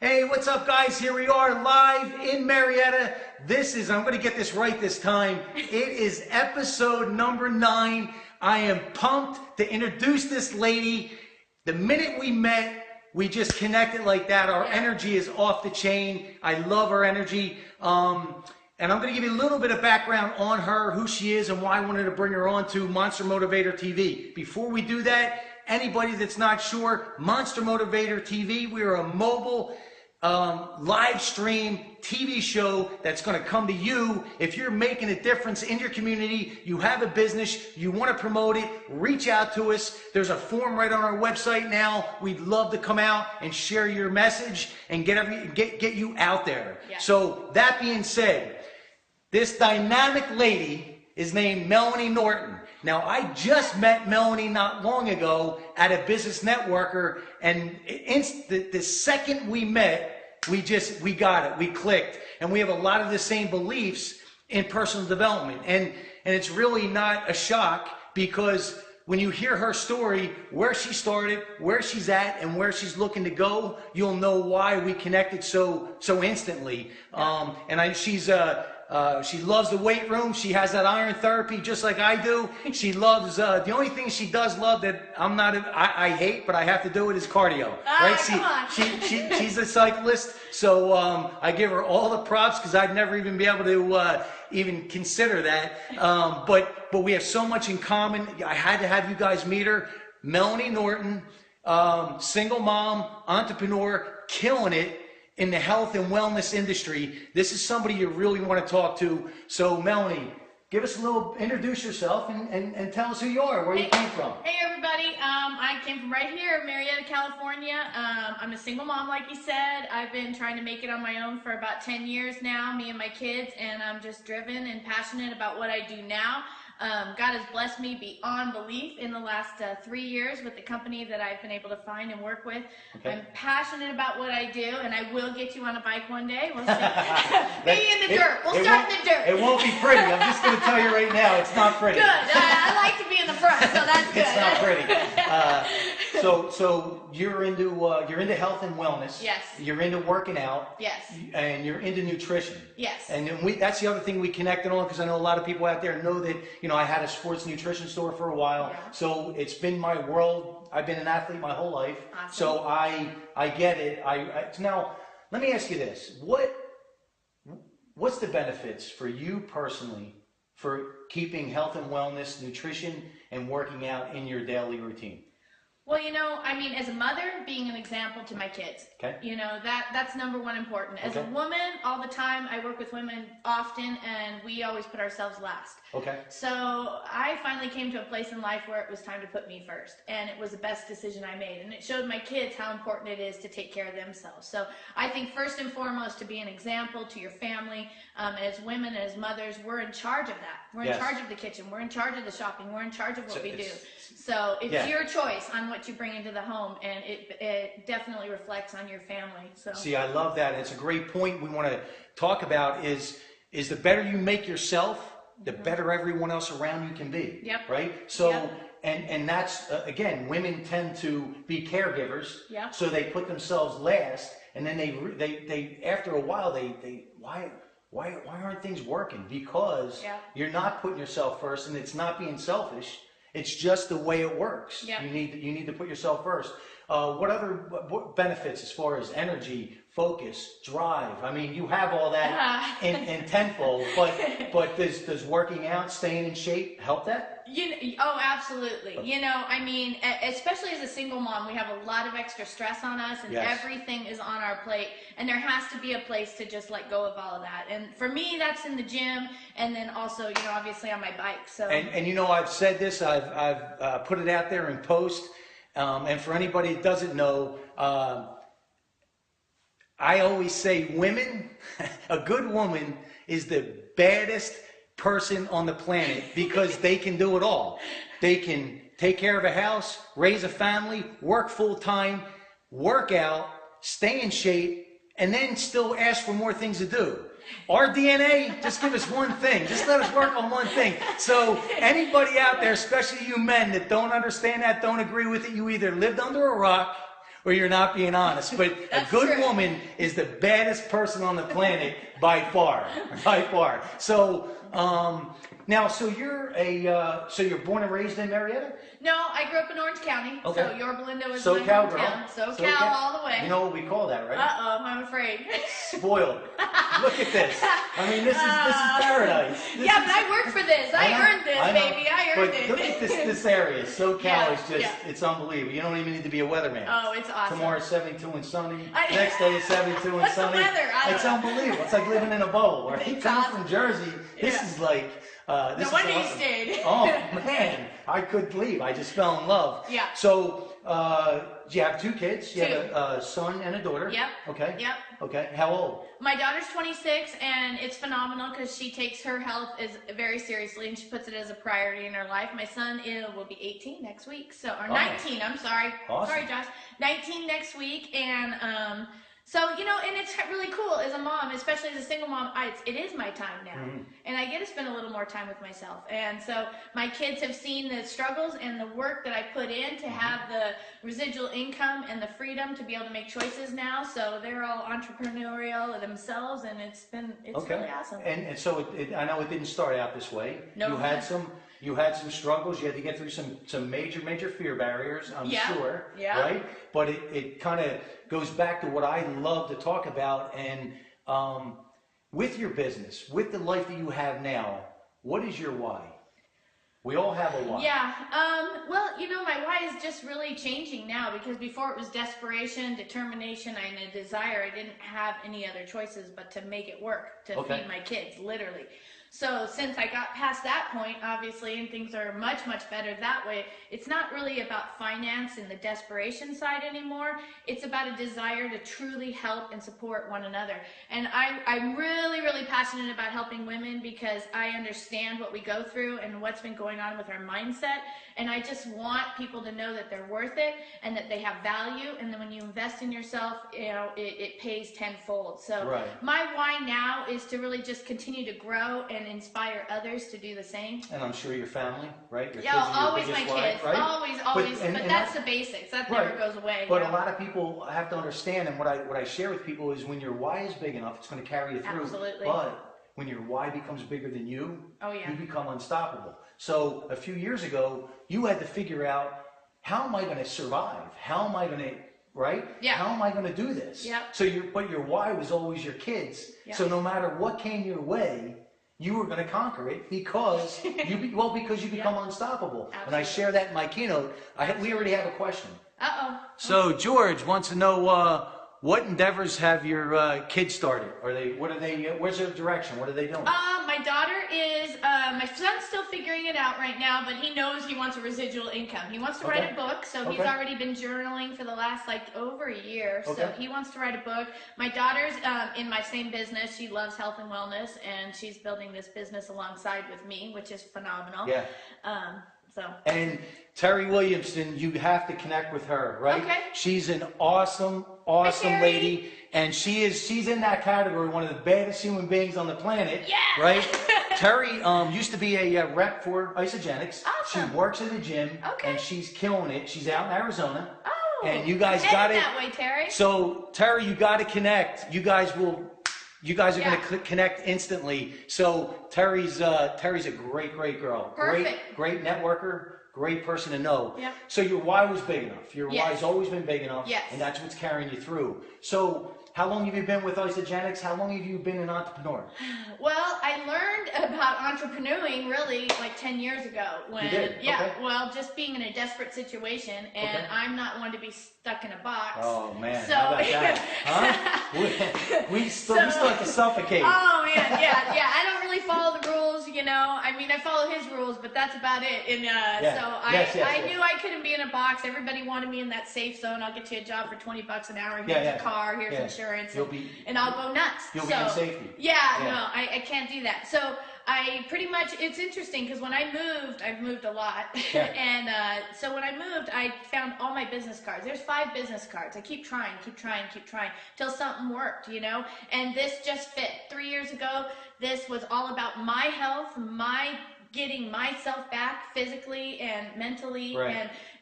Hey, what's up, guys? Here we are live in Marietta. I'm going to get this right this time. It is episode number 9. I am pumped to introduce this lady. The minute we met, we just connected like that. Our energy is off the chain. I love her energy. And I'm going to give you a little bit of background on her, who she is, and why I wanted to bring her on to Monster Motivator TV. Before we do that, anybody that's not sure, Monster Motivator TV, we are a mobile live stream TV show that's going to come to you. If you're making a difference in your community, you have a business, you want to promote it, reach out to us. There's a form right on our website now. We'd love to come out and share your message and get you out there. Yeah. So that being said, this dynamic lady is named Melanie Norton. Now, I just met Melanie not long ago at a business networker, and the second we met, we got it, we clicked, and we have a lot of the same beliefs in personal development. And it's really not a shock, because when you hear her story, where she started, where she's at, and where she's looking to go, you'll know why we connected so instantly. She loves the weight room. She has that iron therapy just like I do. She loves, the only thing she does love that I hate, but I have to do it, is cardio. Right? She's a cyclist, so I give her all the props, because I'd never even be able to even consider that. But we have so much in common. I had to have you guys meet her. Melanie Norton, single mom, entrepreneur, killing it in the health and wellness industry. This is somebody you really want to talk to. So Melanie, give us introduce yourself and tell us who you are, where you came from. Hey everybody, I came from right here, Marietta, California. I'm a single mom, like you said. I've been trying to make it on my own for about 10 years now, me and my kids, and I'm just driven and passionate about what I do now. God has blessed me beyond belief in the last 3 years with the company that I've been able to find and work with. Okay. I'm passionate about what I do, and I will get you on a bike one day. We'll see. Be in the dirt. We'll start in the dirt. It won't be pretty. I'm just going to tell you right now, it's not pretty. Good. I like to be in the front, so that's good. It's not pretty. So you're into health and wellness. Yes. You're into working out. Yes. And you're into nutrition. Yes. And then that's the other thing we connected on, because I know a lot of people out there know that, I had a sports nutrition store for a while. Yeah. So it's been my world. I've been an athlete my whole life. Awesome. So I get it. Now, let me ask you this. What's the benefits for you personally for keeping health and wellness, nutrition, and working out in your daily routine? Well, as a mother, being an example to my kids, okay. That's number one important. As a woman, all the time, I work with women often, and we always put ourselves last. Okay. So I finally came to a place in life where it was time to put me first, and it was the best decision I made, and it showed my kids how important it is to take care of themselves. So I think first and foremost, to be an example to your family, as women, as mothers, we're in charge of that. We're in charge of the kitchen. We're in charge of the shopping. We're in charge of what we do. So it's your choice on what you bring into the home, and it definitely reflects on your family. So see, I love that. It's a great point we want to talk about is the better you make yourself, the better everyone else around you can be. Yep. Right? So and that's again, women tend to be caregivers. Yep. So they put themselves last, and then they after a while why aren't things working? Because you're not putting yourself first, and it's not being selfish. It's just the way it works. Yep. You need to put yourself first. What benefits as far as energy, focus, drive? I mean, you have all that in tenfold, but does working out, staying in shape help that? Oh, absolutely. Especially as a single mom, we have a lot of extra stress on us, and everything is on our plate, and there has to be a place to just let go of all of that. And for me, that's in the gym, and then also, obviously on my bike. So and I've said this, I've put it out there in post. And for anybody that doesn't know, I always say women, a good woman is the baddest person on the planet, because they can do it all. They can take care of a house, raise a family, work full time, work out, stay in shape, and then still ask for more things to do. Our DNA, just give us one thing. Just let us work on one thing. So anybody out there, especially you men that don't understand that, don't agree with it, you either lived under a rock or you're not being honest. But a good woman is the baddest person on the planet by far, by far. So now, so you're born and raised in Marietta? No, I grew up in Orange County. Okay. So Yorba Linda was SoCal my hometown. girl. SoCal all the way. You know what we call that, right? I'm afraid. Spoiled. Look at this. I mean, this is paradise. But I worked for this. I earned this, baby. I earned it. But look at this area. SoCal is just, it's unbelievable. You don't even need to be a weatherman. Oh, it's awesome. Tomorrow's 72 and sunny. Next day is 72 and sunny. What's the weather? It's unbelievable. It's like living in a bubble. Right? Coming awesome. from Jersey, this is like... no wonder you stayed. Oh, man. I couldn't leave. I just fell in love. Yeah. So, you have 2 kids. You have a son and a daughter. Yep. Okay. Yep. Okay. How old? My daughter's 26, and it's phenomenal because she takes her health very seriously, and she puts it as a priority in her life. My son will be 18 next week, or 19. I'm sorry. Awesome. Sorry, Josh. 19 next week, and so, and it's really cool as a mom, especially as a single mom. It is my time now, and I get to spend a little more time with myself. And so my kids have seen the struggles and the work that I put in to have the residual income and the freedom to be able to make choices now. So they're all entrepreneurial themselves, and it's really awesome. And so I know it didn't start out this way. No. You had some struggles. You had to get through some major fear barriers, I'm sure. Yeah. Right? But it kind of goes back to what I love to talk about. And with your business, with the life that you have now, what is your why? We all have a why. Yeah. Well, my why is just really changing now, because before it was desperation, determination, and a desire. I didn't have any other choices but to make it work, to feed my kids, literally. So since I got past that point, obviously, and things are much better that way, it's not really about finance and the desperation side anymore. It's about a desire to truly help and support one another. And I'm really passionate about helping women, because I understand what we go through and what's been going on with our mindset. And I just want people to know that they're worth it and that they have value. And then when you invest in yourself, it pays tenfold. So my why now is to really just continue to grow and inspire others to do the same. And I'm sure your family, right? Your kids always my kids, right? Always. But that's the basics. That never goes away. But a lot of people have to understand, and what I share with people is, when your why is big enough, it's going to carry you through. Absolutely. But when your why becomes bigger than you, you become unstoppable. So a few years ago, you had to figure out, how am I going to survive? How am I going to, right? Yeah. How am I going to do this? Yep. So but your why was always your kids. Yep. So no matter what came your way, you were going to conquer it, because because you become unstoppable. Absolutely. And I share that in my keynote. We already have a question. Uh-oh. So George wants to know, what endeavors have your kids started? Where's their direction? What are they doing? My daughter is, my son's still figuring it out right now, but he knows he wants a residual income. He wants to write a book, so he's already been journaling for the last, over a year. So he wants to write a book. My daughter's in my same business. She loves health and wellness, and she's building this business alongside with me, which is phenomenal. Yeah. And Terry Williamson, you have to connect with her, right? Okay. She's an awesome lady, and she's in that category, one of the baddest human beings on the planet. Yeah. Right? Terry used to be a rep for Isogenics. Awesome. She works at a gym, and she's killing it. She's out in Arizona. Oh. And you guys got it that way, Terry. So Terry, you got to connect. You guys are going to connect instantly. So Terry's a great girl. Perfect. Great networker, great person to know. Yep. So your why was big enough. Your why's always been big enough. Yes. And that's what's carrying you through. So how long have you been with Isogenics? How long have you been an entrepreneur? Well, I learned about entrepreneuring really 10 years ago. You did? Yeah, well, just being in a desperate situation, and I'm not one to be stuck in a box. Oh, man. So, how about that? Huh? we start to suffocate. Oh, man, yeah. I don't really follow the rules, I mean, I follow his rules, but that's about it. And so I knew I couldn't be in a box. Everybody wanted me in that safe zone. I'll get you a job for $20 an hour. Here's a car. Here's insurance. And I'll go nuts. You'll be in safety. Yeah, no, I can't do that. So I pretty much, it's interesting because when I moved, I've moved a lot. Yeah. And so when I moved, I found all my business cards. There's 5 business cards. I keep trying till something worked, and this just fit. 3 years ago, this was all about my health, getting myself back physically and mentally,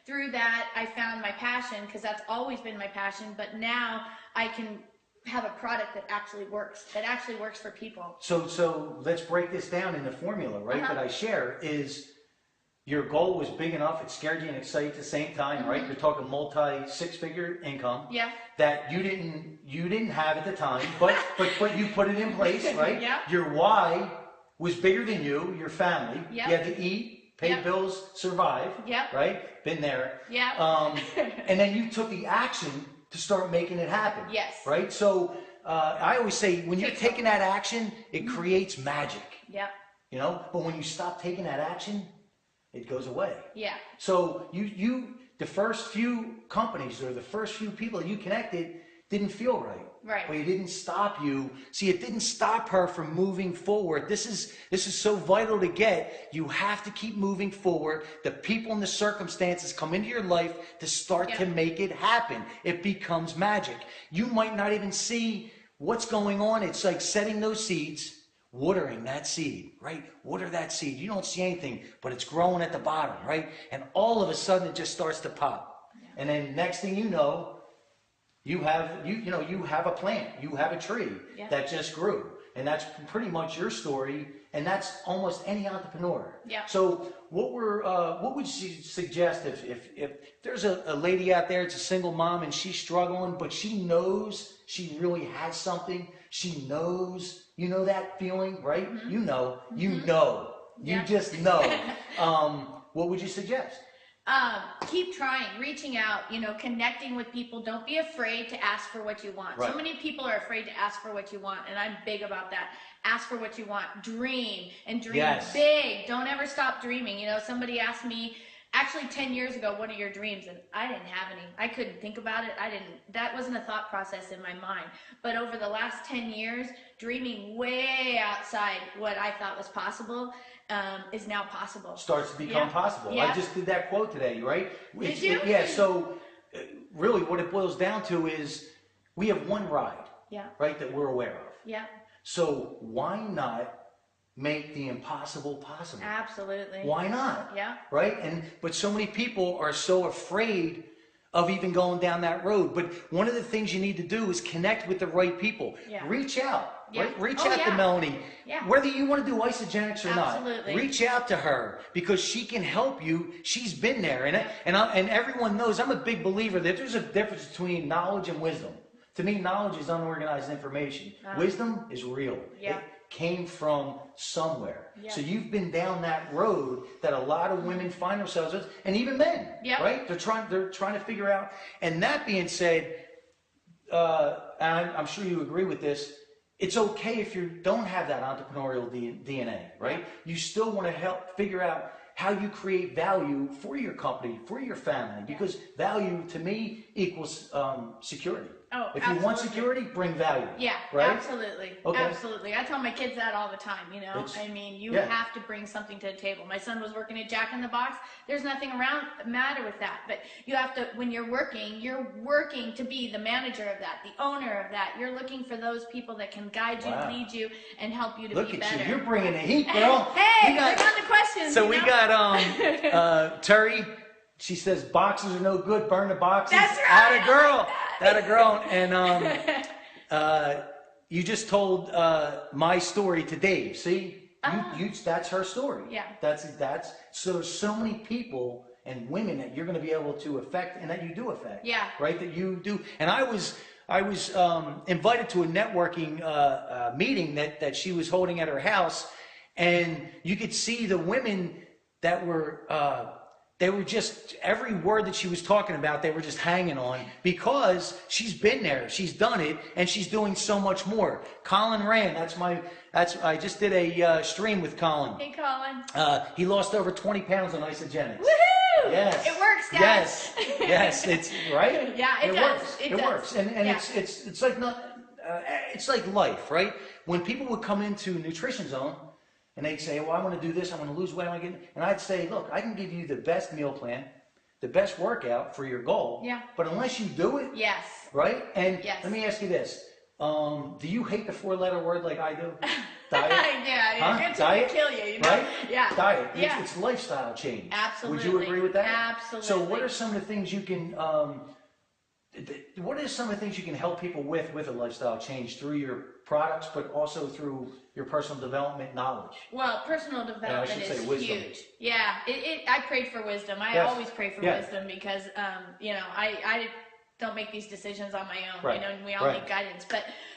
through that, I found my passion, because that's always been my passion, but now I can have a product that actually works for people. So let's break this down in the formula, right, that I share is your goal was big enough, it scared you and excited you at the same time, right? You're talking multi-six-figure income that you didn't have at the time, but you put it in place, right? Your why was bigger than you, your family. You had to eat, pay bills, survive, right? Been there. And then you took the action to start making it happen. Right? So I always say when you're taking that action, it creates magic. You know, but when you stop taking that action, it goes away. So the first few companies or the first few people you connected didn't feel right. But it didn't stop you. See, it didn't stop her from moving forward. This is so vital to get. You have to keep moving forward. The people and the circumstances come into your life to start to make it happen. It becomes magic. You might not even see what's going on. It's like setting those seeds, watering that seed, right? Water that seed. You don't see anything, but it's growing at the bottom, right? And all of a sudden it just starts to pop. And then next thing you know, you have a plant, you have a tree that just grew. And that's pretty much your story, and that's almost any entrepreneur. So what would you suggest if there's a lady out there, it's a single mom, and she's struggling, but she knows she really has something. She knows, you know that feeling, right? You just know. What would you suggest? Keep trying, reaching out, connecting with people. Don't be afraid to ask for what you want. So many people are afraid to ask for what you want, and I'm big about that. Ask for what you want. Dream, and dream big. Don't ever stop dreaming. Somebody asked me, actually 10 years ago, what are your dreams? And I didn't have any. I couldn't think about it. That wasn't a thought process in my mind. But over the last 10 years, dreaming way outside what I thought was possible is now possible. Starts to become possible. I just did that quote today, right? Did you? So really what it boils down to is we have one ride, right, that we're aware of. So why not make the impossible possible? Absolutely. Why not? Right? But so many people are so afraid of even going down that road. But one of the things you need to do is connect with the right people. Reach out. Right? Reach out to Melanie. Whether you want to do isogenics or not, reach out to her because she can help you. She's been there. And everyone knows I'm a big believer that there's a difference between knowledge and wisdom. To me, knowledge is unorganized information. Wisdom is real. It came from somewhere. So you've been down that road that a lot of women find themselves in, and even men, right? They're trying to figure out. And that being said, and I'm sure you agree with this, it's okay if you don't have that entrepreneurial DNA, right? You still want to help figure out how you create value for your company, for your family, because value to me equals security. If you want security, bring value. Right? Absolutely. Absolutely. I tell my kids that all the time, you have to bring something to the table. My son was working at Jack in the Box. There's nothing matter with that, but you have to, when you're working to be the manager of that, the owner of that. You're looking for those people that can guide you, lead you, and help you to be better. Look at you. You're bringing the heat, girl. Hey, bring on the questions. So we got Terry. She says boxes are no good. Burn the boxes. That's right. Atta girl. Atta girl. And you just told my story to Dave. See, that's her story. That's so. There's so many people and women that you're going to be able to affect, and that you do affect. Right. That you do. And I was invited to a networking meeting that she was holding at her house, and you could see the women that were. They were just, every word that she was talking about, they were just hanging on because she's been there, she's done it, and she's doing so much more. Colin Rand, I just did a stream with Colin. Hey, Colin. He lost over 20 pounds on isogenics. Woohoo! Yes. It works, guys. Yes, it's, right? It does. It works. And it's like it's like life, right? When people would come into Nutrition Zone, and they'd say, well, I want to do this, I want to lose weight, I want to get... And I'd say, look, I can give you the best meal plan, the best workout for your goal, but unless you do it, right? And let me ask you this, do you hate the 4-letter word like I do? Diet? Yeah, it's going to kill you, you know? Right? Yeah. Diet. Yeah. It's lifestyle change. Absolutely. Would you agree with that? Absolutely. So what are some of the things you can, help people with a lifestyle change through your products, but also through your personal development knowledge? Well, personal development is huge. Yeah, I prayed for wisdom. I always pray for wisdom because, I don't make these decisions on my own. You know, and we all need guidance.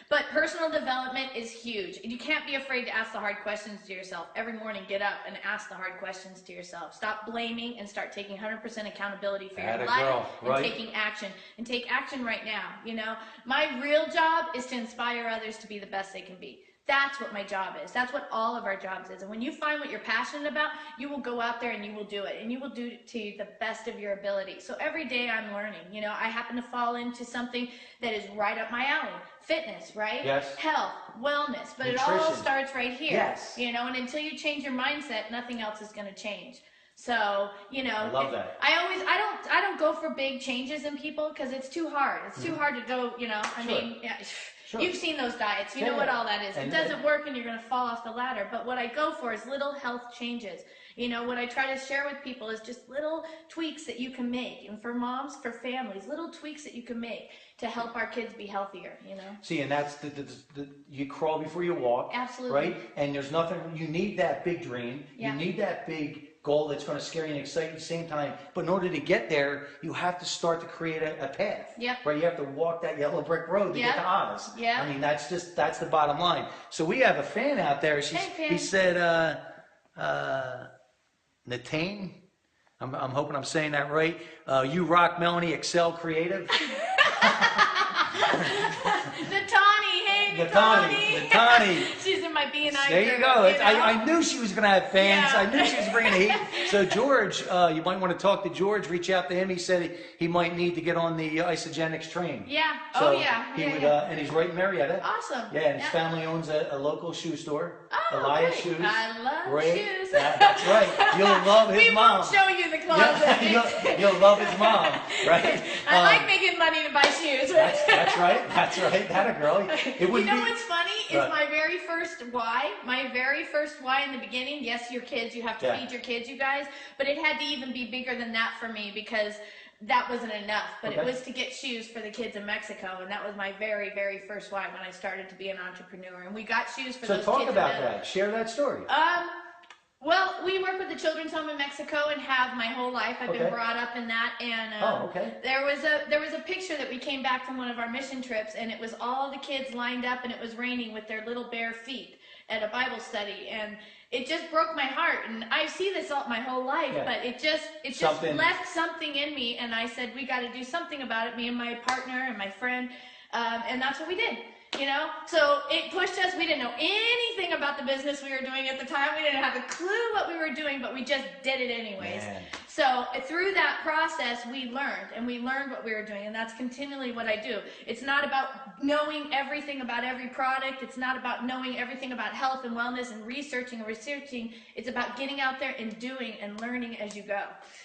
But personal development is huge. You can't be afraid to ask the hard questions to yourself. Every morning, get up and ask the hard questions to yourself. Stop blaming and start taking 100% accountability for your life and taking action. And take action right now. You know, my real job is to inspire others to be the best they can be. That's what my job is. That's what all of our jobs is. And when you find what you're passionate about, you will go out there and you will do it. And you will do it to the best of your ability. So every day I'm learning. You know, I happen to fall into something that is right up my alley. Fitness, right? Yes. Health, wellness. But nutrition. It all starts right here. Yes. You know, and until you change your mindset, nothing else is going to change. So, you know, I love that. I don't go for big changes in people because it's too hard. It's too hard to go, you know, I mean, yeah. Sure. You've seen those diets. You know what all that is. It doesn't work and you're going to fall off the ladder. But what I go for is little health changes. You know, what I try to share with people is just little tweaks that you can make. And for moms, for families, little tweaks that you can make to help our kids be healthier, you know. See, and that's you crawl before you walk. Absolutely. Right? And there's nothing, you need that big dream. Yeah. You need that big goal that's going to scare you and excite you at the same time. But in order to get there, you have to start to create a path. Yep. Right? You have to walk that yellow brick road to get to Oz. Yeah. I mean, that's the bottom line. So we have a fan out there. He said, Natane, I'm hoping I'm saying that right. You rock, Melanie, excel creative. Natani. She's in my B&I. There you go. I knew she was going to have fans. Yeah. I knew she was bringing the heat. So George, you might want to talk to George. Reach out to him. He said he might need to get on the Isogenics train. Yeah. So He would, and he's right in Marietta. Awesome. Yeah, and his family owns a local shoe store. Oh, Elias great. Shoes. I love shoes. That's right. You'll love his mom. We won't show you the closet. You'll love his mom, right? I like making money to buy shoes. That's right. That a girl. You know what's funny is my very first why. My very first why in the beginning. Yes, your kids. You have to feed your kids, you guys. But it had to even be bigger than that for me because that wasn't enough. But it was to get shoes for the kids in Mexico, and that was my very, very first why when I started to be an entrepreneur. And we got shoes for those kids. So talk about that. Share that story. Well, we work with the children's home in Mexico and have my whole life. I've been brought up in that, and there was a picture that we came back from one of our mission trips, and it was all the kids lined up, and it was raining with their little bare feet at a Bible study, and it just broke my heart. And I see this all my whole life, but it just left something in me, and I said we got to do something about it. Me and my partner and my friend, and that's what we did. You know, so it pushed us. We didn't know anything about the business we were doing at the time. We didn't have a clue what we were doing, but we just did it anyways. Man. So through that process, we learned what we were doing, and that's continually what I do. It's not about knowing everything about every product. It's not about knowing everything about health and wellness and researching. It's about getting out there and doing and learning as you go.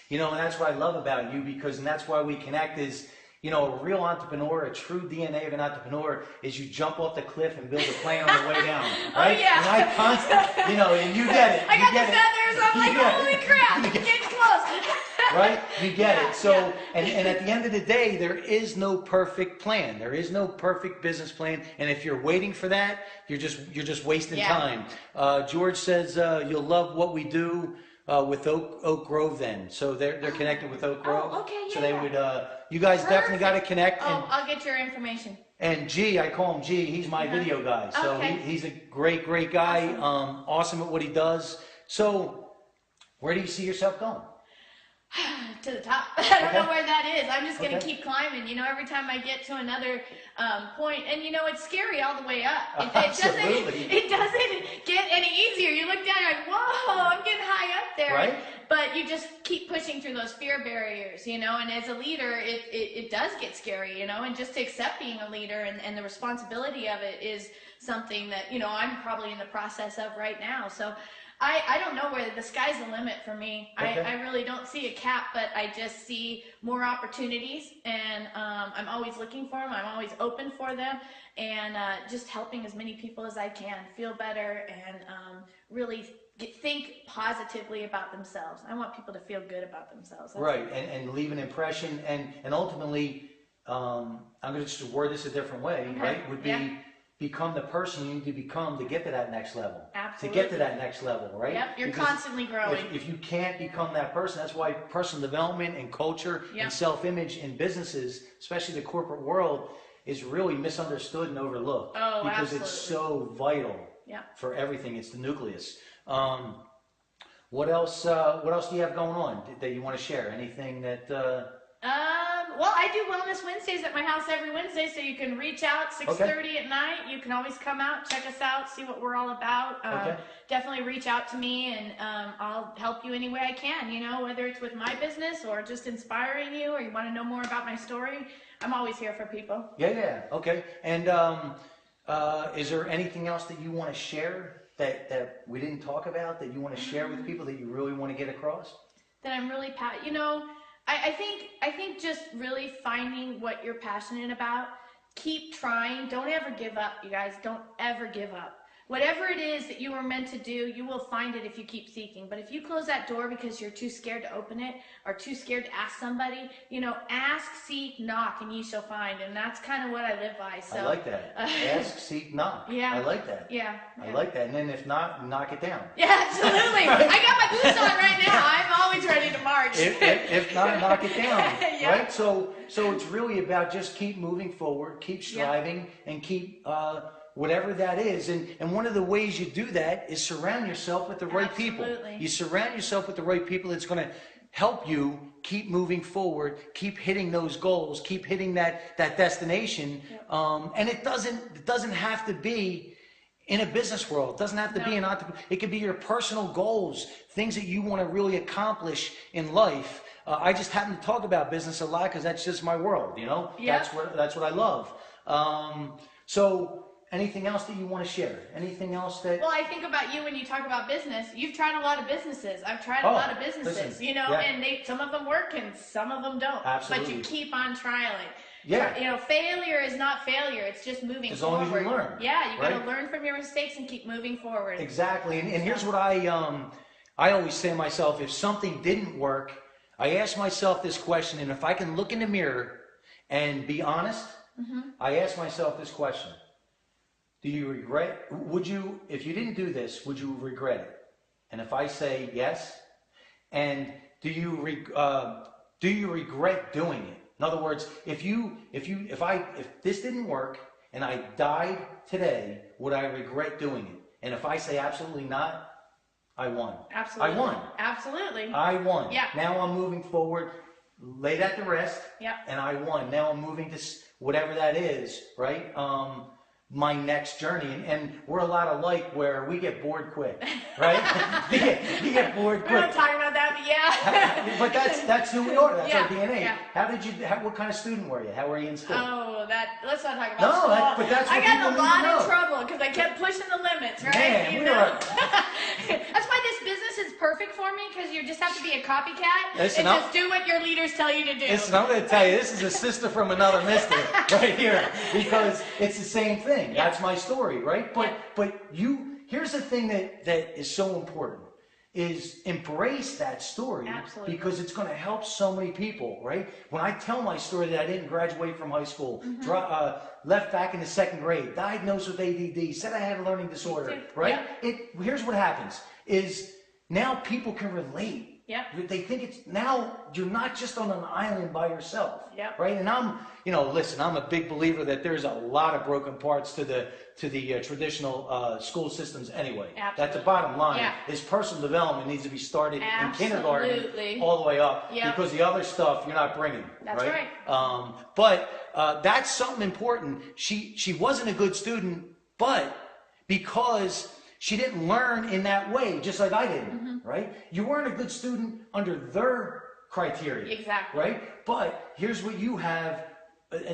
You know, and that's what I love about you, and that's why we connect is, you know, a real entrepreneur, a true DNA of an entrepreneur is you jump off the cliff and build a plane on the way down, right? Oh, yeah. And I constantly, and you get it. I got the feathers. I'm like, holy crap, it's getting close. Right? You get it. So, and at the end of the day, there is no perfect plan. There is no perfect business plan. And if you're waiting for that, you're just wasting time. George says you'll love what we do. With Oak Grove then. So they're connected with Oak Grove. Oh, okay, yeah. So they would, you guys definitely got to connect. Oh, I'll get your information. And G, I call him G, he's my video guy. So he's a great guy, awesome at what he does. So where do you see yourself going? To the top. I don't know where that is. I'm just going to keep climbing. You know, every time I get to another point, and you know, it's scary all the way up. It doesn't get any easier. You look down, you're like, whoa, I'm getting high up there. Right. But you just keep pushing through those fear barriers, you know, and as a leader, it does get scary, you know, and just to accept being a leader and the responsibility of it is something that, you know, I'm probably in the process of right now. So I don't know where the sky's the limit for me. Okay. I really don't see a cap, but I just see more opportunities, and I'm always looking for them. I'm always open for them, and just helping as many people as I can feel better and really think positively about themselves. I want people to feel good about themselves. That's right, and leave an impression, and ultimately, I'm going to just word this a different way, right? Would be become the person you need to become to get to that next level. Absolutely. To get to that next level, right? Yep, you're because constantly growing. If you can't become that person, that's why personal development and culture and self-image in businesses, especially the corporate world, is really misunderstood and overlooked. Oh, because absolutely. it's so vital for everything. It's the nucleus. What else do you have going on that you want to share? Anything that well, I do Wellness Wednesdays at my house every Wednesday, so you can reach out 6:30 at night. You can always come out, check us out, see what we're all about. Definitely reach out to me, and I'll help you any way I can, you know, whether it's with my business or just inspiring you, or you want to know more about my story. I'm always here for people. Yeah, okay. And is there anything else that you want to share that we didn't talk about, that you want to share with people that you really want to get across? That I'm really you know, I think just really finding what you're passionate about. Keep trying. Don't ever give up, you guys. Don't ever give up. Whatever it is that you were meant to do, you will find it if you keep seeking. But if you close that door because you're too scared to open it or too scared to ask somebody, you know, ask, seek, knock, and ye shall find. And that's kind of what I live by. So I like that. Ask, seek, knock. Yeah. I like that. Yeah. I like that. And then if not, knock it down. Yeah, absolutely. I got my boots on right now. I'm always ready to march. If not, knock it down. Yeah. Right? So it's really about just keep moving forward, keep striving, and keep whatever that is. And one of the ways you do that is surround yourself with the right people. You surround yourself with the right people that's going to help you keep moving forward, keep hitting those goals, keep hitting that destination. And it doesn't have to be in a business world. It doesn't have to be an entrepreneur. It could be your personal goals, things that you want to really accomplish in life. I just happen to talk about business a lot because that's just my world, you know? That's what I love. So anything else that you want to share? Anything else that... Well, I think about you when you talk about business. You've tried a lot of businesses. I've tried a lot of businesses, you know, and some of them work and some of them don't. Absolutely. But you keep on trialing. Yeah. You know, failure is not failure. It's just moving forward. As long as you learn. Yeah, you got to learn from your mistakes and keep moving forward. Exactly. And here's what I always say to myself, if something didn't work, I ask myself this question, and if I can look in the mirror and be honest, I ask myself this question. Do you regret, if you didn't do this, would you regret it? And if I say yes, and do you regret doing it? In other words, if this didn't work and I died today, would I regret doing it? And if I say absolutely not, I won. Absolutely. I won. Absolutely. I won. Yeah. Now I'm moving forward, lay that to rest, and I won. Now I'm moving to whatever that is, right? My next journey, and we're a lot alike where we get bored quick, right? you get bored quick. We're not talking about that, but yeah. But that's who we are. That's our DNA. Yeah. What kind of student were you? How were you in school? Oh, let's not talk about school. But that's what I got in a people lot need to know. of trouble because I kept pushing the limits, right? Man, you we know? are. That's why this business is perfect for me, because you just have to be a copycat Listen, and just do what your leaders tell you to do. Listen, I'm going to tell you, this is a sister from another mister right here, because it's the same thing. That's my story, right? But here's the thing that is so important, is embrace that story. Absolutely. Because it's going to help so many people, right? When I tell my story that I didn't graduate from high school, left back in the second grade, diagnosed with ADD, said I had a learning disorder, right? Here's what happens, is now people can relate. They think it's, now you're not just on an island by yourself, right? And I'm a big believer that there's a lot of broken parts to the traditional school systems anyway. Absolutely. That's the bottom line. Is personal development needs to be started in kindergarten all the way up, because the other stuff you're not bringing. That's right. But that's something important. She wasn't a good student, but because she didn't learn in that way, just like I didn't, right? You weren't a good student under their criteria. Exactly. Right? But here's what you have,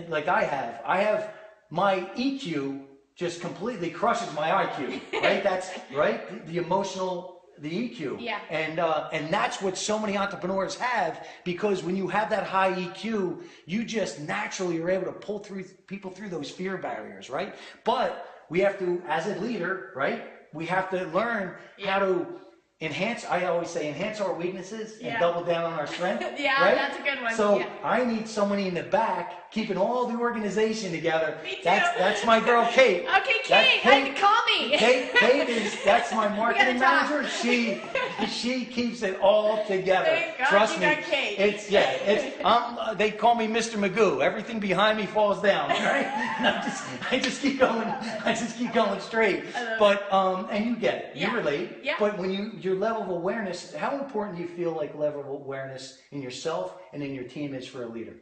like I have my EQ just completely crushes my IQ, right? That's, right? The emotional the EQ. Yeah. And that's what so many entrepreneurs have, because when you have that high EQ, you just naturally are able to pull people through those fear barriers, right? But we have to, as a leader, right? We have to learn how to enhance, I always say, enhance our weaknesses and double down on our strength. Right? That's a good one. So I need somebody in the back keeping all the organization together. Me too. That's my girl, Kate. Okay, Kate, call me. Kate that's my marketing manager. She keeps it all together. Thank God Trust me. got Kate. They call me Mr. Magoo. Everything behind me falls down. Right? I just keep going. I just keep going straight. But and you get it. You relate. Yeah. But when your level of awareness, how important do you feel like level of awareness in yourself and in your team is for a leader?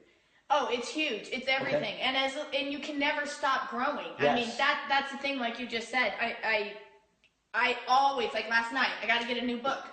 Oh, it's huge. It's everything. Okay. And you can never stop growing. Yes. I mean, that's the thing, like you just said. I always, like last night, I got to get a new book.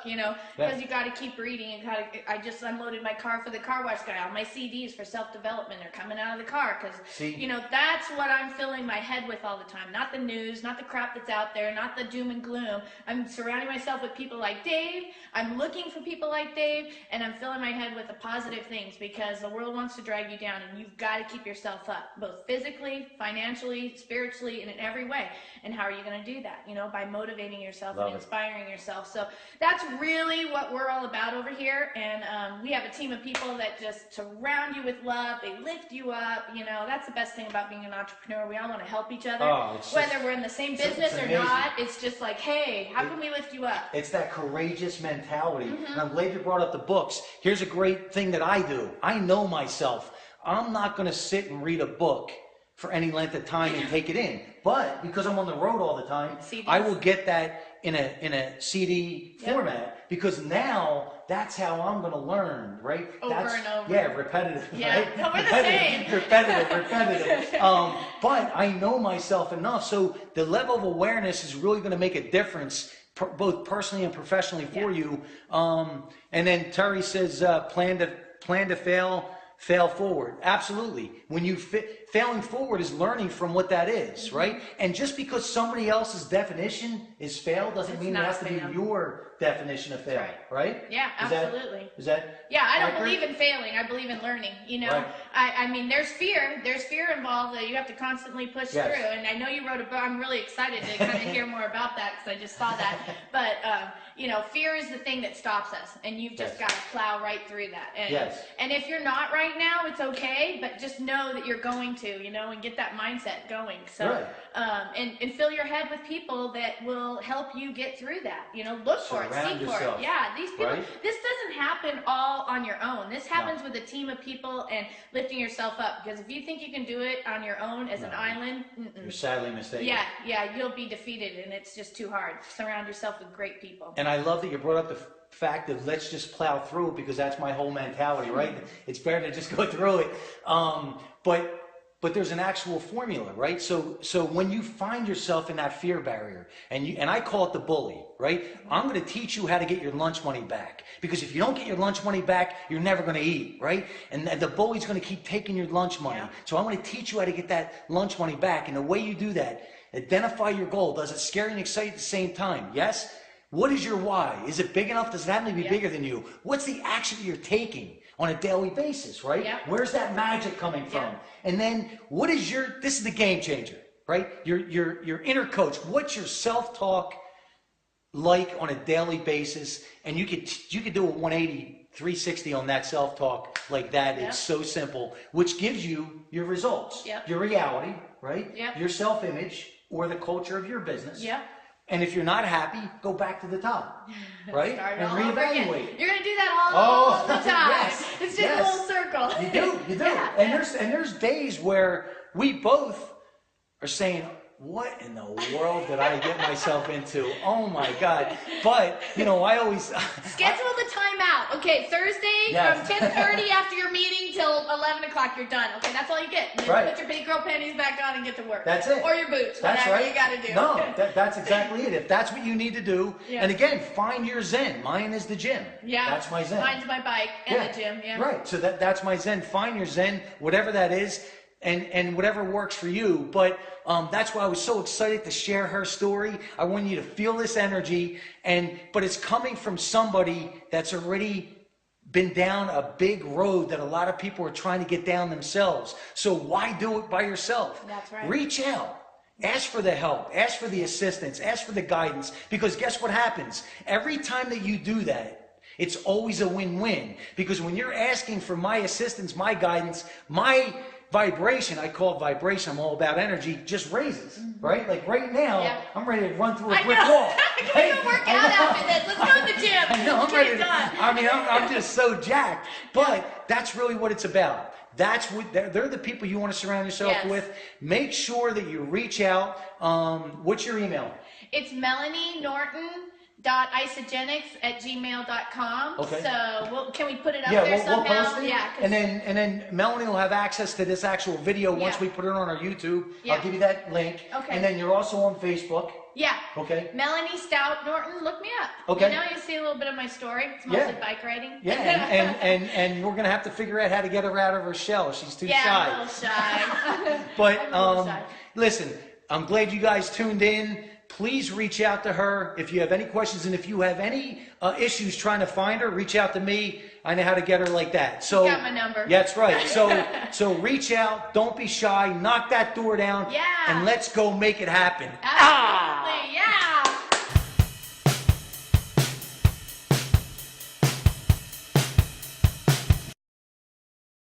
You know, because you got to keep reading. I just unloaded my car for the car wash guy. All my CDs for self-development are coming out of the car because, you know, that's what I'm filling my head with all the time. Not the news, not the crap that's out there, not the doom and gloom. I'm surrounding myself with people like Dave. I'm looking for people like Dave, and I'm filling my head with the positive things, because the world wants to drag you down, and you've got to keep yourself up, both physically, financially, spiritually, and in every way. And how are you going to do that? You know, by motivating yourself and inspiring yourself. So that's really what we're all about over here. And we have a team of people that just surround you with love. They lift you up. You know, that's the best thing about being an entrepreneur. We all want to help each other. Whether we're in the same business or not, it's just like, hey, how can we lift you up? It's that courageous mentality. And I'm glad you brought up the books. Here's a great thing that I do. I know myself. I'm not going to sit and read a book for any length of time and take it in. But because I'm on the road all the time, I will get that in a CD format, because now that's how I'm going to learn, right? Over and over. Yeah, repetitive. Yeah, right? but we're the same. Repetitive. But I know myself enough, so the level of awareness is really going to make a difference, both personally and professionally for you. And then Terry says, plan to fail forward. Absolutely. When you failing forward is learning from what that is, right? And just because somebody else's definition is fail doesn't mean it has to be your definition of fail, right? Yeah, absolutely. Is that yeah, I don't accurate? believe in failing. I believe in learning. You know, I mean, there's fear involved that you have to constantly push through. And I know you wrote a book. I'm really excited to kind of hear more about that, because I just saw that. But you know, fear is the thing that stops us, and you've just got to plow right through that. And, and if you're not right now, it's okay, but just know that you're going to, you know, and get that mindset going. So, and fill your head with people that will help you get through that. You know, look for it, seek for it. Yeah, these people, this doesn't happen all on your own. This happens with a team of people and lifting yourself up, because if you think you can do it on your own as an island, you're sadly mistaken. Yeah, you'll be defeated, and it's just too hard. Surround yourself with great people. And I love that you brought up the fact of let's just plow through it, because that's my whole mentality, right? It's better to just go through it. But there's an actual formula, right? So when you find yourself in that fear barrier, and I call it the bully, right? I'm going to teach you how to get your lunch money back, because if you don't get your lunch money back, you're never going to eat, right? And the bully's going to keep taking your lunch money. So I'm going to teach you how to get that lunch money back. And the way you do that, identify your goal. Does it scare you and excite you at the same time? Yes? What is your why? Is it big enough? Does it have to be bigger than you? What's the action that you're taking on a daily basis, right? Where's that magic coming from? And then what is this is the game changer, right? Your inner coach. What's your self-talk like on a daily basis? And you could do a 180, 360 on that self-talk like that. It's so simple, which gives you your results, your reality, right? Your self-image, or the culture of your business. And if you're not happy, go back to the top, right? And reevaluate. You're going to do that all the time. It's just a little circle. You do. And there's days where we both are saying, what in the world did I get myself into? Oh my God. But, you know, I always... Schedule the time out. Okay, Thursday from 10:30 after your meeting till 11 o'clock, you're done. Okay, that's all you get. And then put your big girl panties back on and get to work. That's it. Or your boots, whatever you got to do. No, that's exactly it. If that's what you need to do. And again, find your zen. Mine is the gym. That's my zen. Mine's my bike and the gym. Right. So that's my zen. Find your zen, whatever that is. and whatever works for you. But that's why I was so excited to share her story. I want you to feel this energy, but it's coming from somebody that's already been down a big road that a lot of people are trying to get down themselves. So why do it by yourself? That's right. Reach out. Ask for the help. Ask for the assistance. Ask for the guidance. Because guess what happens? Every time that you do that, it's always a win-win. Because when you're asking for my assistance, my guidance, my vibration, I call it vibration, I'm all about energy, just raises, right? Like right now, I'm ready to run through a brick wall. I can go work out after this. Let's go to the gym. I know, I'm ready to, I mean, I'm just so jacked. But that's really what it's about. That's what they're the people you want to surround yourself with. Make sure that you reach out. What's your email? It's Melanie Norton .isogenics@gmail.com. Okay. So can we put it up there somehow? We'll post it. Yeah. And then Melanie will have access to this actual video once we put it on our YouTube. I'll give you that link. Okay. And then you're also on Facebook. Yeah. Okay. Melanie Stout Norton, look me up. Okay. You know, you see a little bit of my story. It's mostly bike riding. Yeah. and we're gonna have to figure out how to get her out of her shell. She's too shy. Yeah, a little shy. But I'm a little shy. Listen, I'm glad you guys tuned in. Please reach out to her if you have any questions, and if you have any issues trying to find her, reach out to me. I know how to get her like that. So you got my number. Yeah, that's right. So reach out. Don't be shy. Knock that door down. Yeah. And let's go make it happen.